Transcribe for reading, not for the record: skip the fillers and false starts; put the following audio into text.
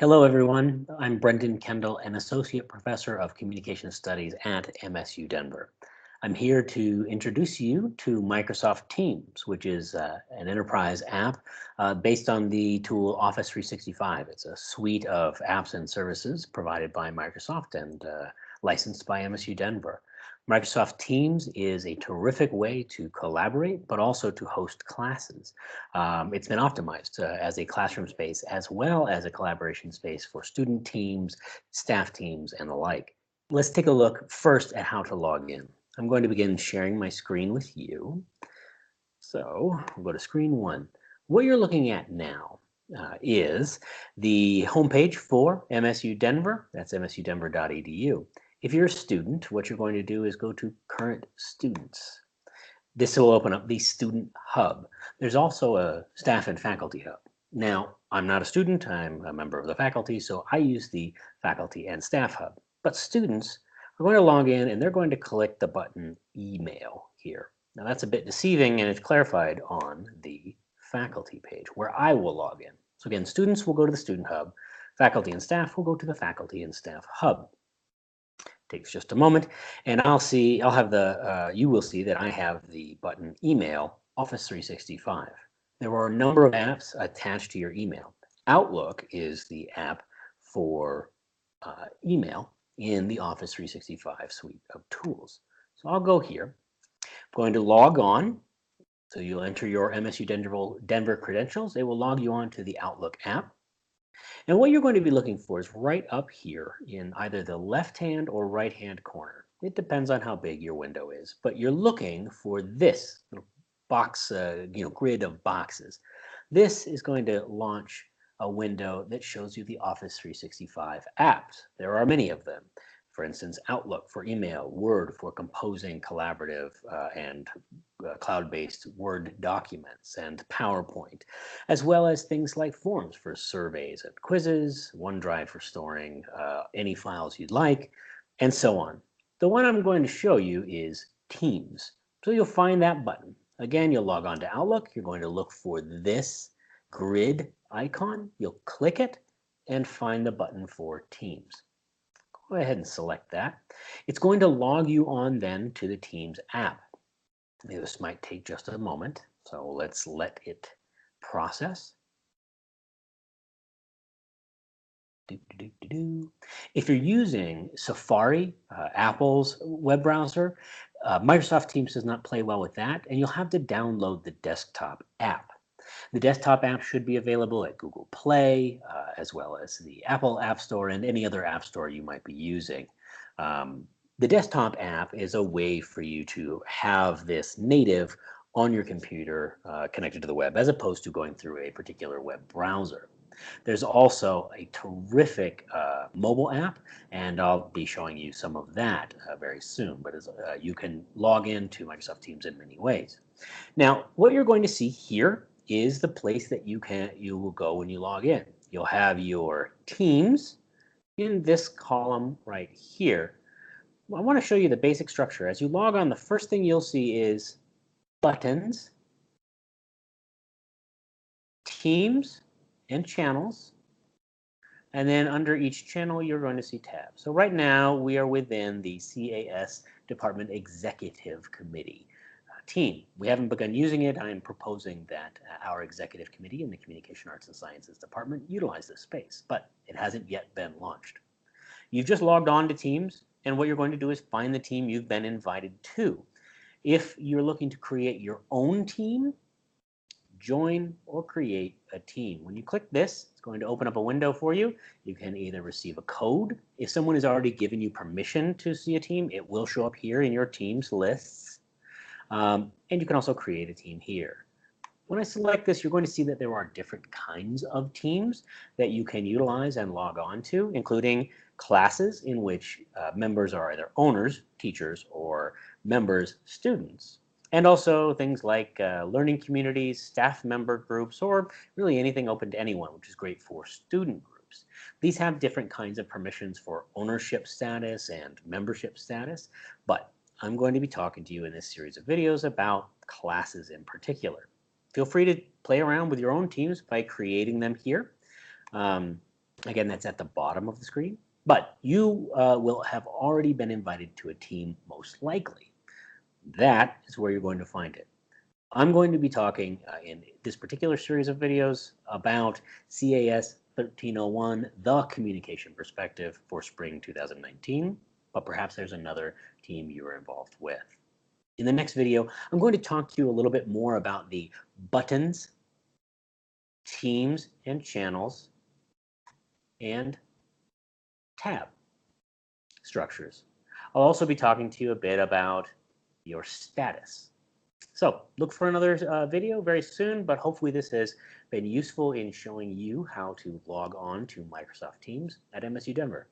Hello, everyone. I'm Brendan Kendall, an Associate Professor of Communication Studies at MSU Denver. I'm here to introduce you to Microsoft Teams, which is an enterprise app based on the tool Office 365. It's a suite of apps and services provided by Microsoft and licensed by MSU Denver. Microsoft Teams is a terrific way to collaborate, but also to host classes. It's been optimized as a classroom space as well as a collaboration space for student teams, staff teams, and the like. Let's take a look first at how to log in. I'm going to begin sharing my screen with you. So we'll go to screen one. What you're looking at now is the homepage for MSU Denver. That's msudenver.edu. If you're a student, what you're going to do is go to Current Students. This will open up the Student Hub. There's also a Staff and Faculty Hub. Now, I'm not a student, I'm a member of the faculty, so I use the Faculty and Staff Hub. But students are going to log in and they're going to click the button Email here. Now that's a bit deceiving and it's clarified on the faculty page where I will log in. So again, students will go to the Student Hub, faculty and staff will go to the Faculty and Staff Hub. Takes just a moment, and you will see that I have the button Email Office 365. There are a number of apps attached to your email. Outlook is the app for email in the Office 365 suite of tools. So I'll go here. I'm going to log on. So you'll enter your MSU Denver credentials. It will log you on to the Outlook app. And what you're going to be looking for is right up here in either the left-hand or right-hand corner. It depends on how big your window is, but you're looking for this little box, grid of boxes. This is going to launch a window that shows you the Office 365 apps. There are many of them. For instance, Outlook for email, Word for composing collaborative and cloud-based Word documents, and PowerPoint, as well as things like Forms for surveys and quizzes, OneDrive for storing any files you'd like, and so on. The one I'm going to show you is Teams. So you'll find that button. Again, you'll log on to Outlook. You're going to look for this grid icon. You'll click it and find the button for Teams. Go ahead and select that. It's going to log you on then to the Teams app. This might take just a moment, so let's let it process. If you're using Safari, Apple's web browser, Microsoft Teams does not play well with that, and you'll have to download the desktop app. The desktop app should be available at Google Play, as well as the Apple App Store and any other app store you might be using. The desktop app is a way for you to have this native on your computer connected to the web, as opposed to going through a particular web browser. There's also a terrific mobile app, and I'll be showing you some of that very soon. But you can log into Microsoft Teams in many ways. Now, what you're going to see here is the place that you will go when you log in. You'll have your Teams in this column right here. I want to show you the basic structure. As you log on, the first thing you'll see is buttons, teams, and channels. And then under each channel, you're going to see tabs. So right now, we are within the CAS Department Executive Committee team. We haven't begun using it. I am proposing that our executive committee in the Communication Arts and Sciences Department utilize this space, but it hasn't yet been launched. You've just logged on to Teams, and what you're going to do is find the team you've been invited to. If you're looking to create your own team, join or create a team. When you click this, it's going to open up a window for you. You can either receive a code. If someone has already given you permission to see a team, it will show up here in your teams lists. And you can also create a team here. When I select this, you're going to see that there are different kinds of teams that you can utilize and log on to, including classes in which members are either owners, teachers, or members, students. And also things like learning communities, staff member groups, or really anything open to anyone, which is great for student groups. These have different kinds of permissions for ownership status and membership status, but I'm going to be talking to you in this series of videos about classes in particular. Feel free to play around with your own teams by creating them here. Again, that's at the bottom of the screen, but you will have already been invited to a team most likely. That is where you're going to find it. I'm going to be talking in this particular series of videos about CAS 1301, the communication perspective for spring 2019, but perhaps there's another team you are involved with. In the next video, I'm going to talk to you a little bit more about the buttons, teams and channels, and tab structures. I'll also be talking to you a bit about your status. So look for another video very soon, but hopefully this has been useful in showing you how to log on to Microsoft Teams at MSU Denver.